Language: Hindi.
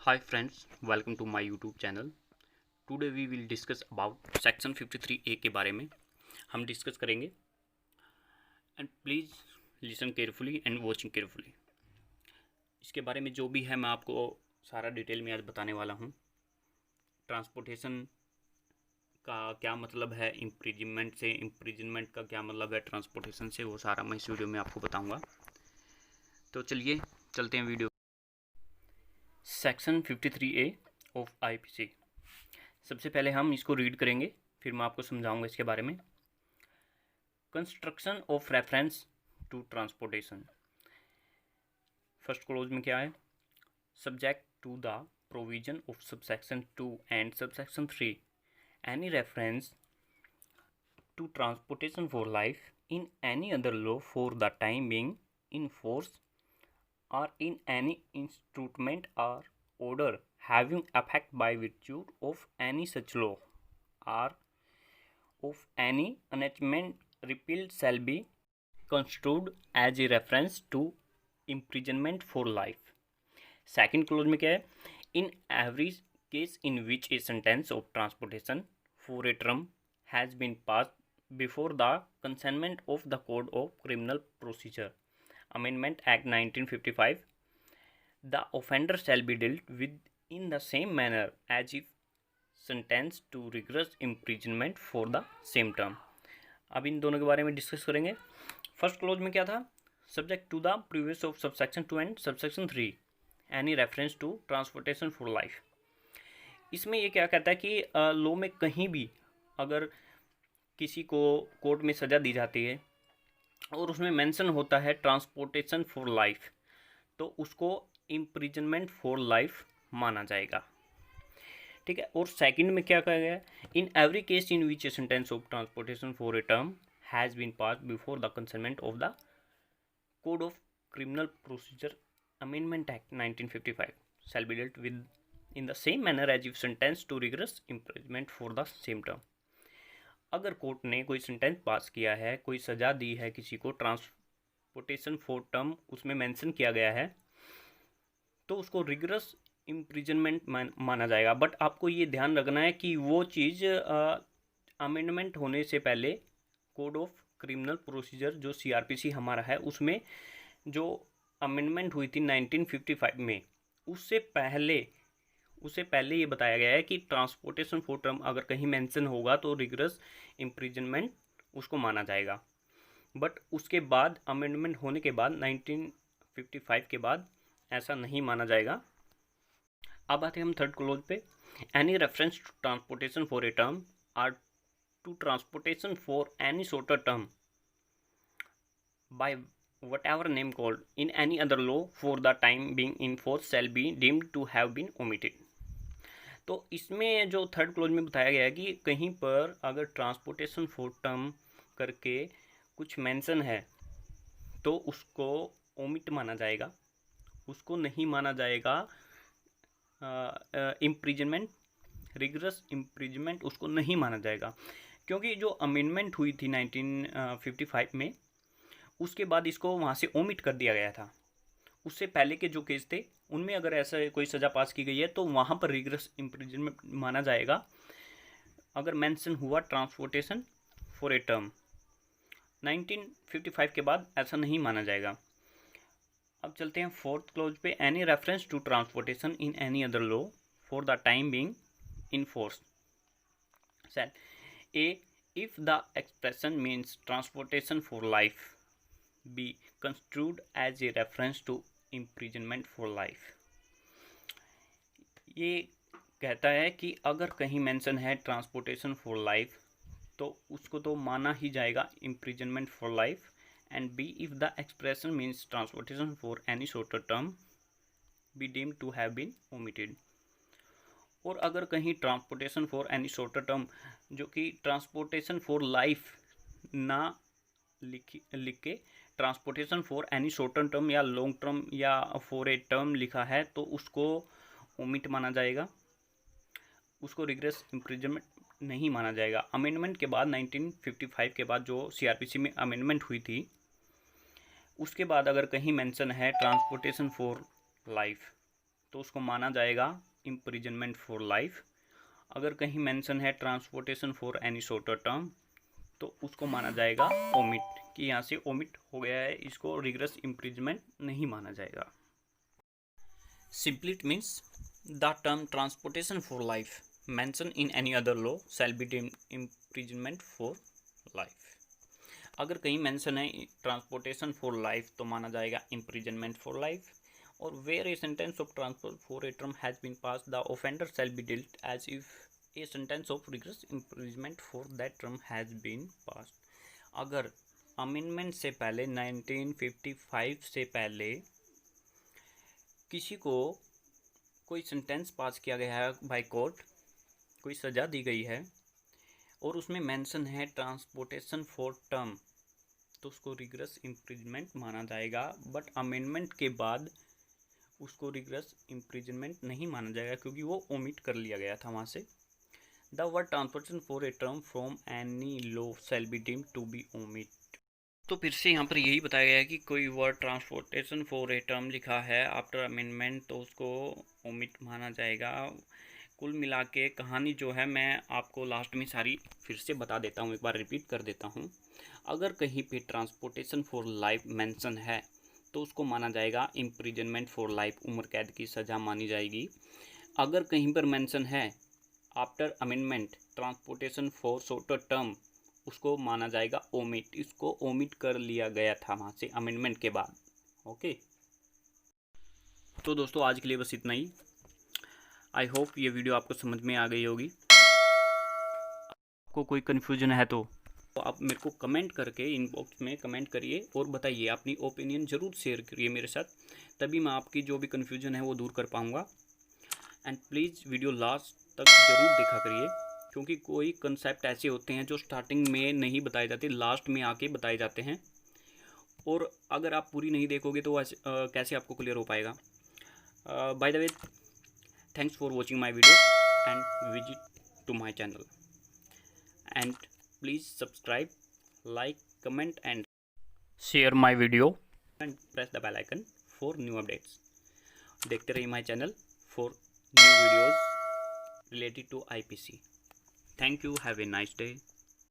Hi friends, welcome to my YouTube channel. Today we will discuss about section 53A के बारे में हम डिस्कस करेंगे and please listen carefully and watching carefully. इसके बारे में जो भी है मैं आपको सारा डिटेल में आज बताने वाला हूँ। ट्रांसपोर्टेशन का क्या मतलब है इम्प्रिजनमेंट से, इम्प्रिजनमेंट का क्या मतलब है ट्रांसपोर्टेशन से, वो सारा मैं इस वीडियो में आपको बताऊँगा। तो चलिए चलते हैं video. Section 53A of IPC। सबसे पहले हम इसको रीड करेंगे, फिर मैं आपको समझाऊंगा इसके बारे में। Construction of reference to transportation. First clause में क्या है? Subject to the provision of subsection 2 and subsection 3 any reference to transportation for life in any other law for the time being in force or in any instrument or order having effect by virtue of any such law or of any enactment repealed shall be construed as a reference to imprisonment for life. Second clause में क्या है? In every case in which a sentence of transportation for a term has been passed before the consentment of the Code of Criminal Procedure Amendment Act 1955, the offender shall be dealt with in the same manner as if sentenced to rigorous imprisonment for the same term. अब इन दोनों के बारे में डिस्कस करेंगे। फर्स्ट क्लोज में क्या था? Subject to the previous of subsection 2 and subsection 3 any reference to transportation for life. इसमें ये क्या कहता है कि लॉ में कहीं भी अगर किसी को कोर्ट में सज़ा दी जाती है और उसमें मेंशन होता है ट्रांसपोर्टेशन फॉर लाइफ, तो उसको इम्प्रिजनमेंट फॉर लाइफ माना जाएगा। ठीक है। और सेकंड में क्या कहा गया है? In every case in which a sentence of transportation for a term has been passed before the concernment of the code of criminal procedure amendment act 1955 shall be dealt with in the same manner as if sentence to rigorous imprisonment for the same term. अगर कोर्ट ने कोई सेंटेंस पास किया है, कोई सज़ा दी है किसी को, ट्रांसपोर्टेशन फॉर टर्म उसमें मेंशन किया गया है, तो उसको रिगरस इम्प्रिजनमेंट माना जाएगा। बट आपको ये ध्यान रखना है कि वो चीज़ अमेंडमेंट होने से पहले कोड ऑफ क्रिमिनल प्रोसीजर जो CRPC हमारा है, उसमें जो अमेंडमेंट हुई थी 1955 में, उससे पहले ये बताया गया है कि ट्रांसपोर्टेशन फॉर टर्म अगर कहीं मेंशन होगा तो रिगरस इम्प्रिजनमेंट उसको माना जाएगा। बट उसके बाद अमेंडमेंट होने के बाद 1955 के बाद ऐसा नहीं माना जाएगा। अब आते हैं हम थर्ड क्लोज पे। Any reference to transportation for a term or to transportation for any shorter term by whatever name called in any other law for the time being in force shall be deemed to have been omitted। तो इसमें जो थर्ड क्लोज में बताया गया है कि कहीं पर अगर ट्रांसपोर्टेशन फॉर टर्म करके कुछ मेंशन है तो उसको ओमिट माना जाएगा, उसको नहीं माना जाएगा इम्प्रिजनमेंट, रिगरस इम्प्रिजनमेंट उसको नहीं माना जाएगा। क्योंकि जो अमेंडमेंट हुई थी 1955 में, उसके बाद इसको वहाँ से ओमिट कर दिया गया था। उससे पहले के जो केस थे उनमें अगर ऐसा कोई सज़ा पास की गई है तो वहाँ पर रिगरस इम्प्रिजनमेंट माना जाएगा अगर मेंशन हुआ ट्रांसपोर्टेशन फॉर ए टर्म। 1955 के बाद ऐसा नहीं माना जाएगा। अब चलते हैं फोर्थ क्लोज पे। Any reference to transportation in any other law for the time being in force set a if the expression means transportation for life be construed as a reference to imprisonment for life। ये कहता है कि अगर कहीं मेंशन है ट्रांसपोर्टेशन फॉर लाइफ तो उसको तो माना ही जाएगा imprisonment for life। And b if the expression means transportation for any shorter term be deemed to have been omitted। और अगर कहीं transportation for any shorter term जो कि ट्रांसपोर्टेशन फॉर लाइफ ना लिख के transportation for any shorter term या लॉन्ग टर्म या फॉर ए टर्म लिखा है तो उसको ओमिट माना जाएगा, उसको रिगरस इम्प्रिजनमेंट नहीं माना जाएगा। अमेंडमेंट के बाद 1955 के बाद जो CRPC में अमेंडमेंट हुई थी, उसके बाद अगर कहीं मेंशन है ट्रांसपोर्टेशन फॉर लाइफ तो उसको माना जाएगा इम्प्रिजनमेंट फॉर लाइफ। अगर कहीं मेंशन है transportation for any shorter term तो उसको माना जाएगा ओमिट, कि यहाँ से ओमिट हो गया है, इसको रिगरस इम्प्रिजनमेंट नहीं माना जाएगा। Simply it means the term transportation for life mention in any other law shall be deemed imprisonment for life. अगर कहीं मेंशन है ट्रांसपोर्टेशन फॉर लाइफ तो माना जाएगा इम्प्रिजनमेंट फॉर लाइफ। और where a sentence of transport for a term has been pass the offender shall be dealt as if a sentence of rigorous imprisonment for that term has been pass. अगर अमेंडमेंट से पहले 1955 से पहले किसी को कोई सेंटेंस पास किया गया है बाय कोर्ट, कोई सज़ा दी गई है और उसमें मेंशन है ट्रांसपोर्टेशन फॉर टर्म तो उसको रिगरस इम्प्रिजनमेंट माना जाएगा। बट अमेंडमेंट के बाद उसको रिगरस इम्प्रिजनमेंट नहीं माना जाएगा क्योंकि वो ओमिट कर लिया गया था वहाँ से। The word transportation for a term from any law shall be deemed to be omit. तो फिर से यहाँ पर यही बताया गया है कि कोई word transportation for a term लिखा है आफ्टर अमेंडमेंट तो उसको ओमिट माना जाएगा। कुल मिला के कहानी जो है मैं आपको लास्ट में सारी फिर से बता देता हूँ, एक बार रिपीट कर देता हूँ। अगर कहीं पे ट्रांसपोर्टेशन फॉर लाइफ मेंशन है तो उसको माना जाएगा इम्प्रिजनमेंट फॉर लाइफ, उम्र कैद की सज़ा मानी जाएगी। अगर कहीं पर मेंशन है after amendment transportation for shorter term उसको माना जाएगा ओमिट, इसको ओमिट कर लिया गया था वहाँ से अमेंडमेंट के बाद। ओके, तो दोस्तों आज के लिए बस इतना ही। आई होप ये वीडियो आपको समझ में आ गई होगी। आपको कोई कन्फ्यूजन है तो आप मेरे को कमेंट करके इनबॉक्स में कमेंट करिए और बताइए, अपनी ओपिनियन ज़रूर शेयर करिए मेरे साथ, तभी मैं आपकी जो भी कन्फ्यूजन है वो दूर कर पाऊँगा। एंड प्लीज़ वीडियो लास्ट तक ज़रूर देखा करिए क्योंकि कोई कंसेप्ट ऐसे होते हैं जो स्टार्टिंग में नहीं बताए जाते, लास्ट में आके बताए जाते हैं और अगर आप पूरी नहीं देखोगे तो कैसे आपको क्लियर हो पाएगा। By the way, thanks for watching my video and visit to my channel and please subscribe, like, comment and share my video and press the bell icon for new updates. देखते रहिए my channel for new videos related to IPC. Thank you. Have a nice day.